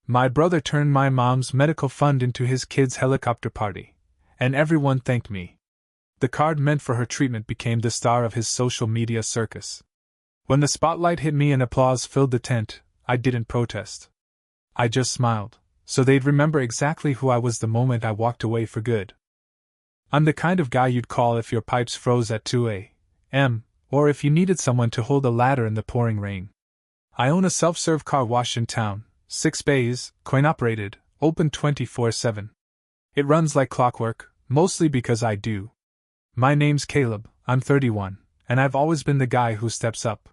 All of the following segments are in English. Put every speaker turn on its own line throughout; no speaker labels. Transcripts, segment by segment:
My brother turned my mom's medical fund into his kids' helicopter party, and everyone thanked me. The card meant for her treatment became the star of his social media circus. When the spotlight hit me and applause filled the tent, I didn't protest. I just smiled, so they'd remember exactly who I was the moment I walked away for good. I'm the kind of guy you'd call if your pipes froze at 2 a.m., or if you needed someone to hold a ladder in the pouring rain. I own a self-serve car wash in town, 6 bays, coin-operated, open 24/7. It runs like clockwork, mostly because I do. My name's Caleb, I'm 31, and I've always been the guy who steps up.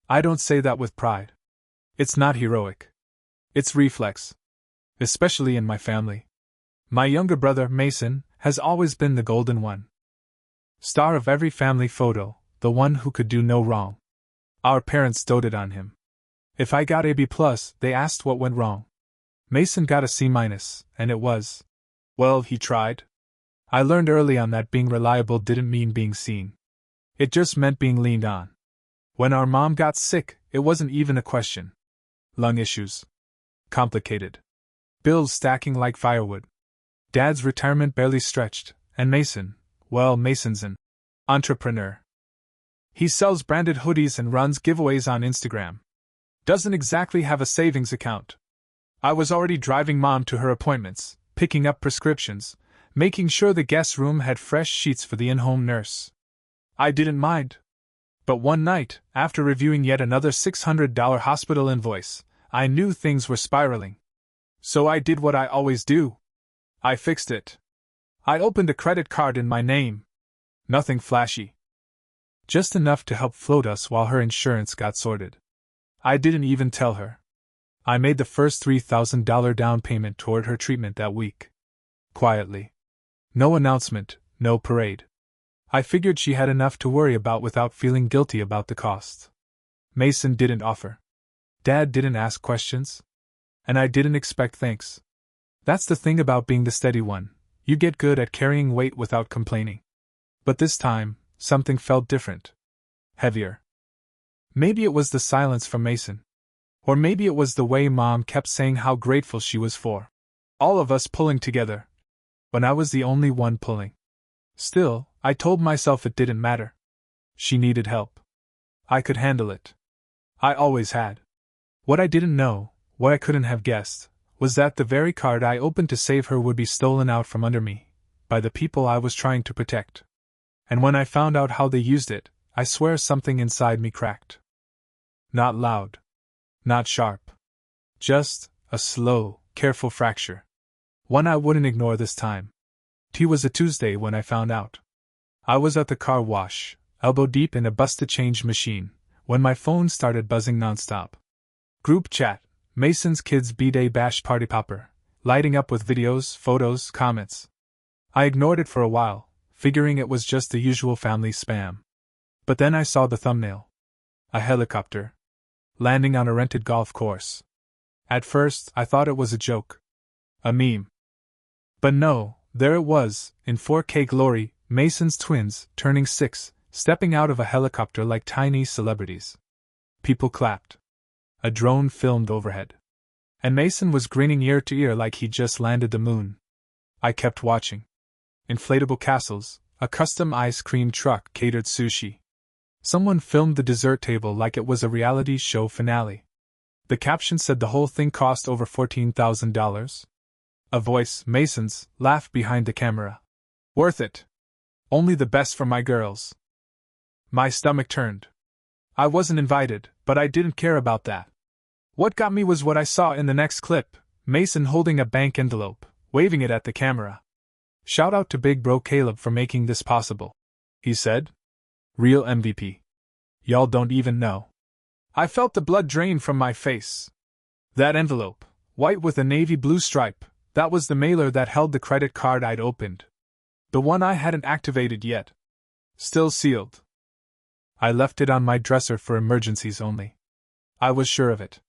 I don't say that with pride. It's not heroic. It's reflex. Especially in my family. My younger brother, Mason, has always been the golden one. Star of every family photo, the one who could do no wrong. Our parents doted on him. If I got a B+, they asked what went wrong. Mason got a C-, and it was, well, he tried. I learned early on that being reliable didn't mean being seen. It just meant being leaned on. When our mom got sick, it wasn't even a question. Lung issues. Complicated. Bills stacking like firewood. Dad's retirement barely stretched, and Mason, well, Mason's an entrepreneur. He sells branded hoodies and runs giveaways on Instagram. Doesn't exactly have a savings account. I was already driving Mom to her appointments, picking up prescriptions, making sure the guest room had fresh sheets for the in-home nurse. I didn't mind. But one night, after reviewing yet another $600 hospital invoice, I knew things were spiraling. So I did what I always do. I fixed it. I opened a credit card in my name. Nothing flashy. Just enough to help float us while her insurance got sorted. I didn't even tell her. I made the first $3,000 down payment toward her treatment that week. Quietly. No announcement, no parade. I figured she had enough to worry about without feeling guilty about the cost. Mason didn't offer. Dad didn't ask questions. And I didn't expect thanks. That's the thing about being the steady one. You get good at carrying weight without complaining. But this time, something felt different. Heavier. Maybe it was the silence from Mason. Or maybe it was the way Mom kept saying how grateful she was for all of us pulling together, when I was the only one pulling. Still, I told myself it didn't matter. She needed help. I could handle it. I always had. What I didn't know, what I couldn't have guessed, was that the very card I opened to save her would be stolen out from under me, by the people I was trying to protect. And when I found out how they used it, I swear something inside me cracked. Not loud. Not sharp. Just a slow, careful fracture. One I wouldn't ignore this time. It was a Tuesday when I found out. I was at the car wash, elbow deep in a bust-to-change machine, when my phone started buzzing nonstop. Group chat, Mason's kids' B-Day bash party popper, lighting up with videos, photos, comments. I ignored it for a while, figuring it was just the usual family spam. But then I saw the thumbnail. A helicopter. Landing on a rented golf course. At first, I thought it was a joke. A meme. But no, there it was, in 4K glory, Mason's twins, turning 6, stepping out of a helicopter like tiny celebrities. People clapped. A drone filmed overhead. And Mason was grinning ear to ear like he'd just landed the moon. I kept watching. Inflatable castles, a custom ice cream truck catered sushi. Someone filmed the dessert table like it was a reality show finale. The caption said the whole thing cost over $14,000. A voice, Mason's, laughed behind the camera. Worth it. Only the best for my girls. My stomach turned. I wasn't invited, but I didn't care about that. What got me was what I saw in the next clip, Mason holding a bank envelope, waving it at the camera. Shout out to Big Bro Caleb for making this possible, he said. Real MVP. Y'all don't even know. I felt the blood drain from my face. That envelope, white with a navy blue stripe, that was the mailer that held the credit card I'd opened. The one I hadn't activated yet. Still sealed. I left it on my dresser for emergencies only. I was sure of it.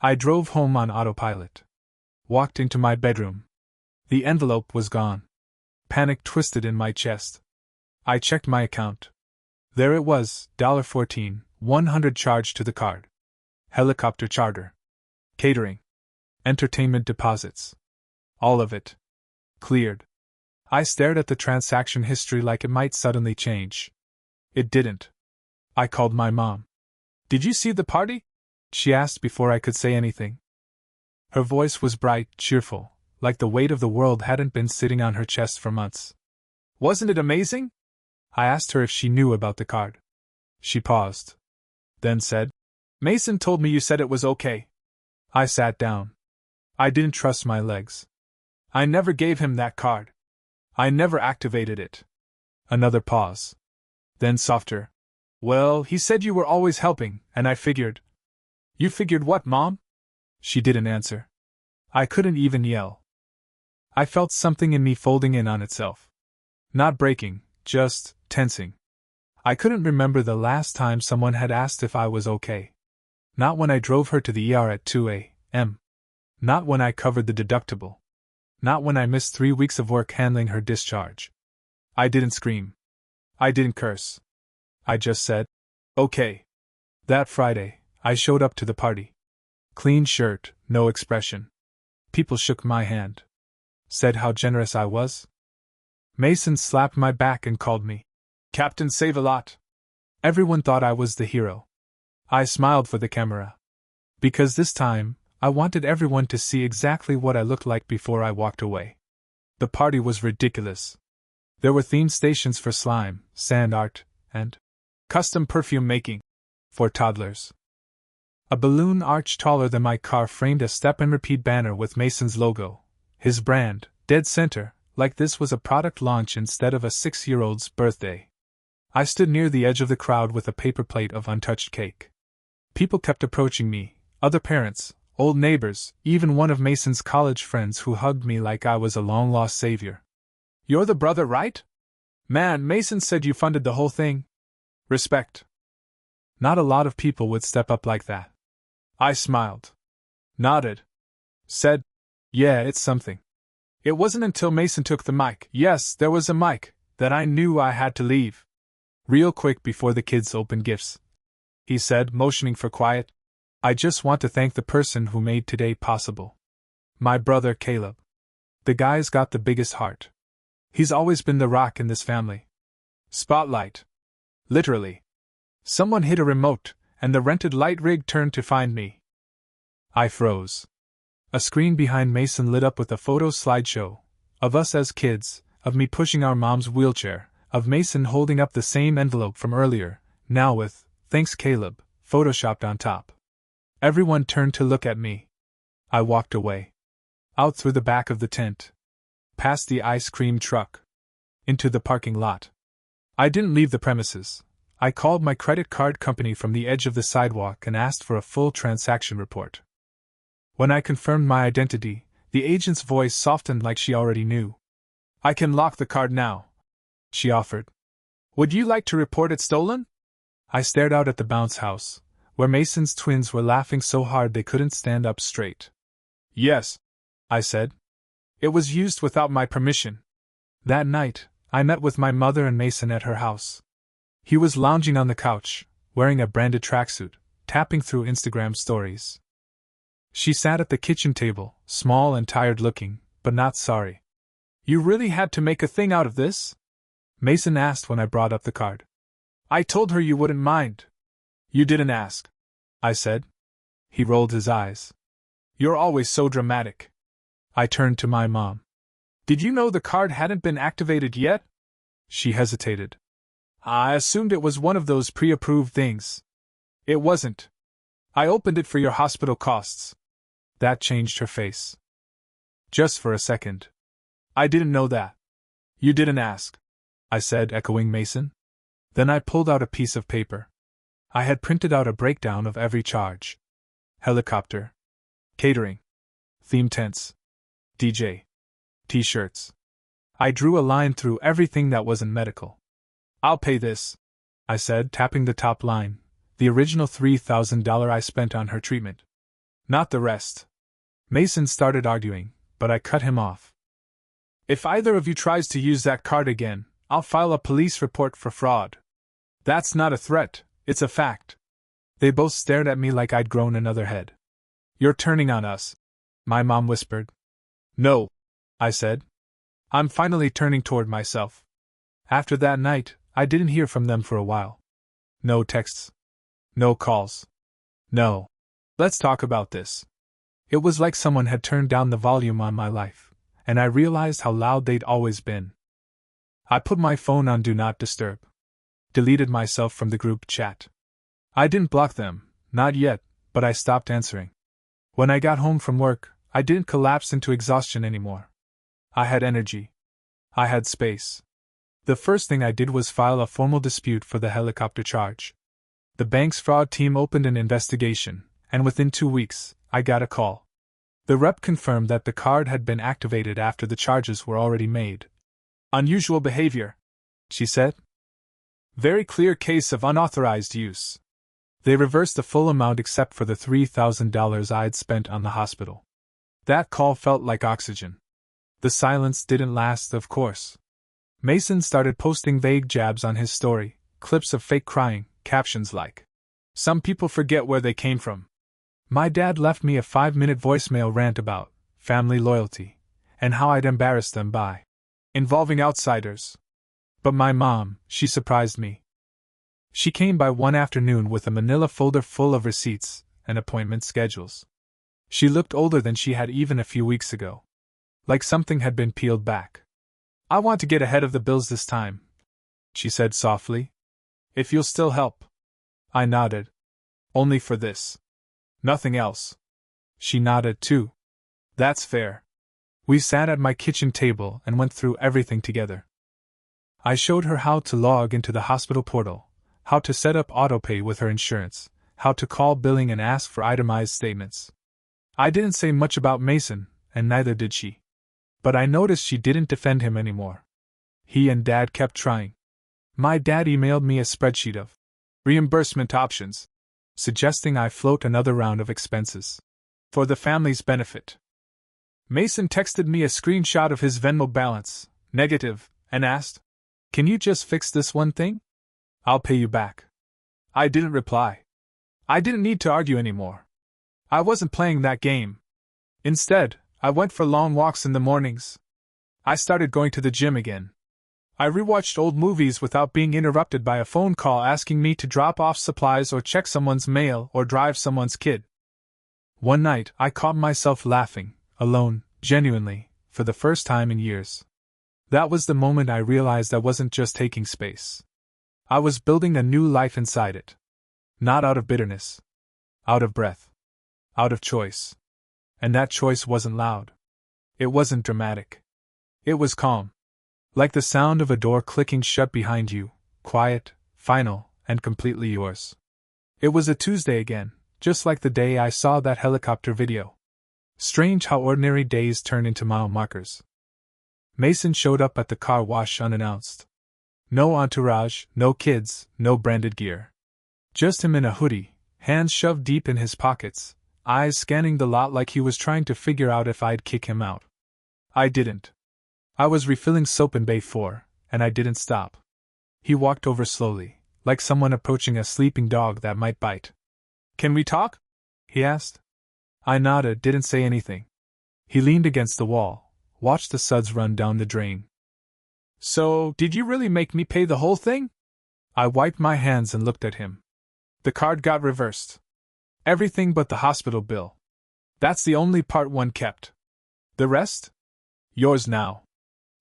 I drove home on autopilot. Walked into my bedroom. The envelope was gone. Panic twisted in my chest. I checked my account. There it was, $14, $100 charged to the card. Helicopter charter. Catering. Entertainment deposits. All of it. Cleared. I stared at the transaction history like it might suddenly change. It didn't. I called my mom. "Did you see the party?" she asked before I could say anything. Her voice was bright, cheerful, like the weight of the world hadn't been sitting on her chest for months. "Wasn't it amazing?" I asked her if she knew about the card. She paused. Then said, "Mason told me you said it was okay." I sat down. I didn't trust my legs. "I never gave him that card. I never activated it." Another pause. Then softer. "Well, he said you were always helping, and I figured." "You figured what, Mom?" She didn't answer. I couldn't even yell. I felt something in me folding in on itself. Not breaking, just tensing. I couldn't remember the last time someone had asked if I was okay. Not when I drove her to the ER at 2 a.m. Not when I covered the deductible. Not when I missed 3 weeks of work handling her discharge. I didn't scream. I didn't curse. I just said, "Okay." That Friday, I showed up to the party. Clean shirt, no expression. People shook my hand. Said how generous I was. Mason slapped my back and called me Captain Save-A-Lot. Everyone thought I was the hero. I smiled for the camera. Because this time, I wanted everyone to see exactly what I looked like before I walked away. The party was ridiculous. There were themed stations for slime, sand art, and custom perfume making for toddlers. A balloon arch taller than my car framed a step-and-repeat banner with Mason's logo, his brand, dead center, like this was a product launch instead of a 6-year-old's birthday. I stood near the edge of the crowd with a paper plate of untouched cake. People kept approaching me, other parents, old neighbors, even one of Mason's college friends who hugged me like I was a long-lost savior. "You're the brother, right? Man, Mason said you funded the whole thing. Respect." Not a lot of people would step up like that. I smiled. Nodded. Said, "Yeah, it's something." It wasn't until Mason took the mic, yes, there was a mic, that I knew I had to leave. "Real quick before the kids open gifts," he said, motioning for quiet. "I just want to thank the person who made today possible. My brother Caleb. The guy's got the biggest heart. He's always been the rock in this family." Spotlight. Literally. Someone hit a remote, and the rented light rig turned to find me. I froze. A screen behind Mason lit up with a photo slideshow of us as kids, of me pushing our mom's wheelchair, of Mason holding up the same envelope from earlier, now with, "Thanks Caleb," photoshopped on top. Everyone turned to look at me. I walked away. Out through the back of the tent. Past the ice cream truck. Into the parking lot. I didn't leave the premises. I called my credit card company from the edge of the sidewalk and asked for a full transaction report. When I confirmed my identity, the agent's voice softened like she already knew. "I can lock the card now," she offered. "Would you like to report it stolen?" I stared out at the bounce house, where Mason's twins were laughing so hard they couldn't stand up straight. "Yes," I said. "It was used without my permission." That night, I met with my mother and Mason at her house. He was lounging on the couch, wearing a branded tracksuit, tapping through Instagram stories. She sat at the kitchen table, small and tired-looking, but not sorry. "You really had to make a thing out of this?" Mason asked when I brought up the card. "I told her you wouldn't mind." "You didn't ask," I said. He rolled his eyes. "You're always so dramatic." I turned to my mom. "Did you know the card hadn't been activated yet?" She hesitated. "I assumed it was one of those pre-approved things." "It wasn't. I opened it for your hospital costs." That changed her face. Just for a second. "I didn't know that." "You didn't ask," I said, echoing Mason. Then I pulled out a piece of paper. I had printed out a breakdown of every charge. Helicopter. Catering. Theme tents. DJ. T-shirts. I drew a line through everything that wasn't medical. "I'll pay this," I said, tapping the top line, the original $3,000 I spent on her treatment. "Not the rest." Mason started arguing, but I cut him off. "If either of you tries to use that card again, I'll file a police report for fraud." "That's not a threat, it's a fact." They both stared at me like I'd grown another head. "You're turning on us." my mom whispered. No, I said. I'm finally turning toward myself. After that night, I didn't hear from them for a while. No texts. No calls. No. Let's talk about this. It was like someone had turned down the volume on my life, and I realized how loud they'd always been. I put my phone on Do Not Disturb. Deleted myself from the group chat. I didn't block them, not yet, but I stopped answering. When I got home from work, I didn't collapse into exhaustion anymore. I had energy. I had space. The first thing I did was file a formal dispute for the helicopter charge. The bank's fraud team opened an investigation, and within 2 weeks, I got a call. The rep confirmed that the card had been activated after the charges were already made. Unusual behavior, she said. Very clear case of unauthorized use. They reversed the full amount except for the $3,000 I'd spent on the hospital. That call felt like oxygen. The silence didn't last, of course. Mason started posting vague jabs on his story, clips of fake crying, captions like, "Some people forget where they came from." My dad left me a 5-minute voicemail rant about family loyalty and how I'd embarrassed them by involving outsiders. But my mom, she surprised me. She came by one afternoon with a manila folder full of receipts and appointment schedules. She looked older than she had even a few weeks ago. Like something had been peeled back. "I want to get ahead of the bills this time," she said softly. "If you'll still help." I nodded. "Only for this. Nothing else." She nodded too. "That's fair." We sat at my kitchen table and went through everything together. I showed her how to log into the hospital portal, how to set up autopay with her insurance, how to call billing and ask for itemized statements. I didn't say much about Mason, and neither did she. But I noticed she didn't defend him anymore. He and Dad kept trying. My dad emailed me a spreadsheet of reimbursement options, suggesting I float another round of expenses for the family's benefit. Mason texted me a screenshot of his Venmo balance, negative, and asked, "Can you just fix this one thing? I'll pay you back." I didn't reply. I didn't need to argue anymore. I wasn't playing that game. Instead, I went for long walks in the mornings. I started going to the gym again. I rewatched old movies without being interrupted by a phone call asking me to drop off supplies or check someone's mail or drive someone's kid. One night, I caught myself laughing, alone, genuinely, for the first time in years. That was the moment I realized I wasn't just taking space. I was building a new life inside it. Not out of bitterness. Out of breath. Out of choice. And that choice wasn't loud. It wasn't dramatic. It was calm. Like the sound of a door clicking shut behind you, quiet, final, and completely yours. It was a Tuesday again, just like the day I saw that helicopter video. Strange how ordinary days turn into mile markers. Mason showed up at the car wash unannounced. No entourage, no kids, no branded gear. Just him in a hoodie, hands shoved deep in his pockets, eyes scanning the lot like he was trying to figure out if I'd kick him out. I didn't. I was refilling soap in Bay 4, and I didn't stop. He walked over slowly, like someone approaching a sleeping dog that might bite. "Can we talk?" he asked. I nodded, didn't say anything. He leaned against the wall, watched the suds run down the drain. "So, did you really make me pay the whole thing?" I wiped my hands and looked at him. The card got reversed. Everything but the hospital bill. That's the only part one kept. The rest? Yours now.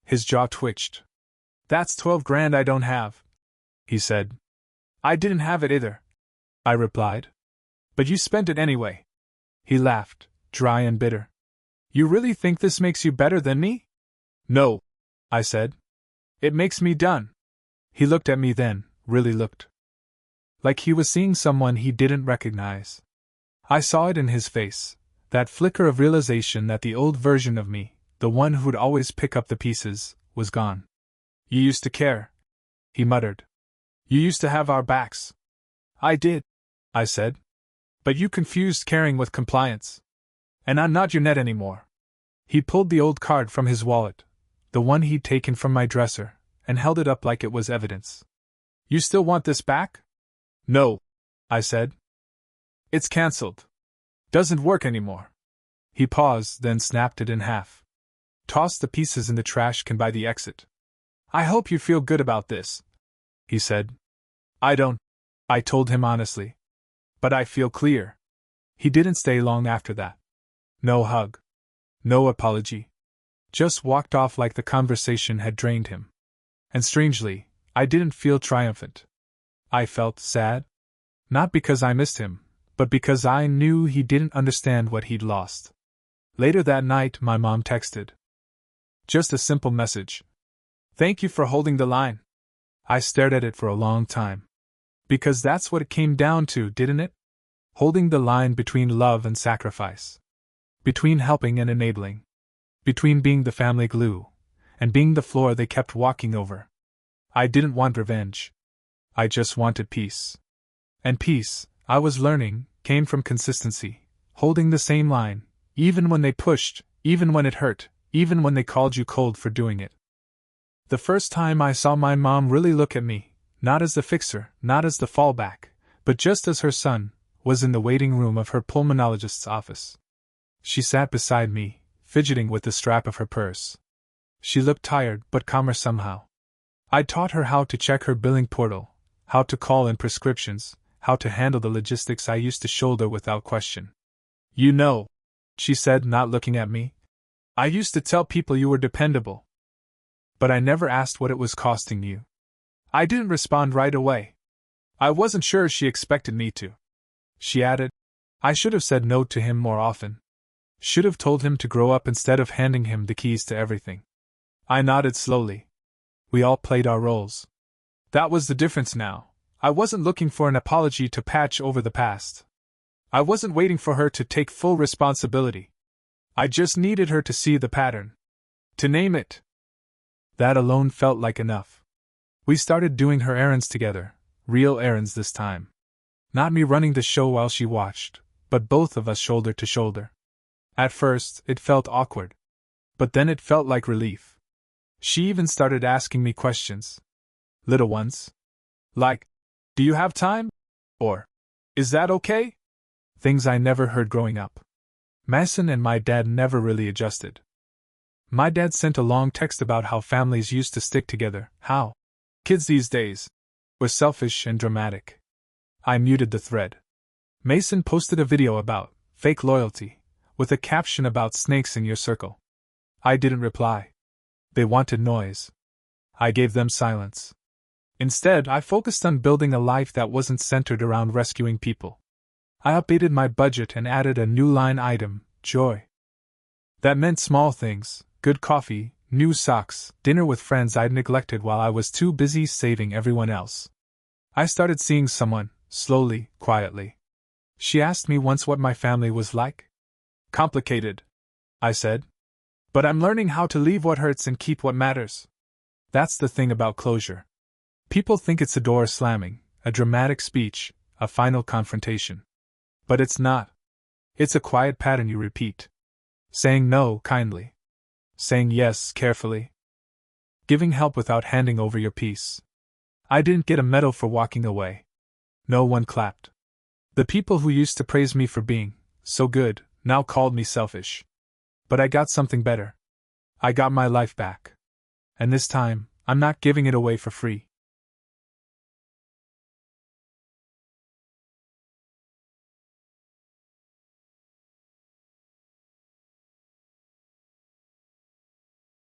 His jaw twitched. "That's 12 grand I don't have," he said. "I didn't have it either," I replied. "But you spent it anyway." He laughed, dry and bitter. "You really think this makes you better than me?" "No," I said. "It makes me done." He looked at me then, really looked. Like he was seeing someone he didn't recognize. I saw it in his face, that flicker of realization that the old version of me, the one who'd always pick up the pieces, was gone. "You used to care," he muttered. "You used to have our backs." "I did," I said. "But you confused caring with compliance. And I'm not your net anymore." He pulled the old card from his wallet, the one he'd taken from my dresser, and held it up like it was evidence. "You still want this back?" "No," I said. "It's cancelled. Doesn't work anymore." He paused, then snapped it in half. Toss the pieces in the trash can by the exit. I hope you feel good about this, he said. I don't, I told him honestly. But I feel clear. He didn't stay long after that. No hug. No apology. Just walked off like the conversation had drained him. And strangely, I didn't feel triumphant. I felt sad. Not because I missed him, but because I knew he didn't understand what he'd lost. Later that night, my mom texted. Just a simple message. Thank you for holding the line. I stared at it for a long time. Because that's what it came down to, didn't it? Holding the line between love and sacrifice. Between helping and enabling. Between being the family glue and being the floor they kept walking over. I didn't want revenge. I just wanted peace. And peace, I was learning, came from consistency, holding the same line, even when they pushed, even when it hurt, even when they called you cold for doing it. The first time I saw my mom really look at me, not as the fixer, not as the fallback, but just as her son, was in the waiting room of her pulmonologist's office. She sat beside me, fidgeting with the strap of her purse. She looked tired but calmer somehow. I taught her how to check her billing portal, how to call in prescriptions, how to handle the logistics I used to shoulder without question. You know, she said, not looking at me, I used to tell people you were dependable. But I never asked what it was costing you. I didn't respond right away. I wasn't sure she expected me to. She added, I should have said no to him more often. Should have told him to grow up instead of handing him the keys to everything. I nodded slowly. We all played our roles. That was the difference now. I wasn't looking for an apology to patch over the past. I wasn't waiting for her to take full responsibility. I just needed her to see the pattern. To name it. That alone felt like enough. We started doing her errands together, real errands this time. Not me running the show while she watched, but both of us shoulder to shoulder. At first, it felt awkward. But then it felt like relief. She even started asking me questions. Little ones. Like, do you have time? Or, is that okay? Things I never heard growing up. Mason and my dad never really adjusted. My dad sent a long text about how families used to stick together, how kids these days were selfish and dramatic. I muted the thread. Mason posted a video about fake loyalty, with a caption about snakes in your circle. I didn't reply. They wanted noise. I gave them silence. Instead, I focused on building a life that wasn't centered around rescuing people. I updated my budget and added a new line item, joy. That meant small things, good coffee, new socks, dinner with friends I'd neglected while I was too busy saving everyone else. I started seeing someone, slowly, quietly. She asked me once what my family was like. Complicated, I said. But I'm learning how to leave what hurts and keep what matters. That's the thing about closure. People think it's a door slamming, a dramatic speech, a final confrontation. But it's not. It's a quiet pattern you repeat. Saying no kindly. Saying yes carefully. Giving help without handing over your peace. I didn't get a medal for walking away. No one clapped. The people who used to praise me for being so good now called me selfish. But I got something better. I got my life back. And this time, I'm not giving it away for free.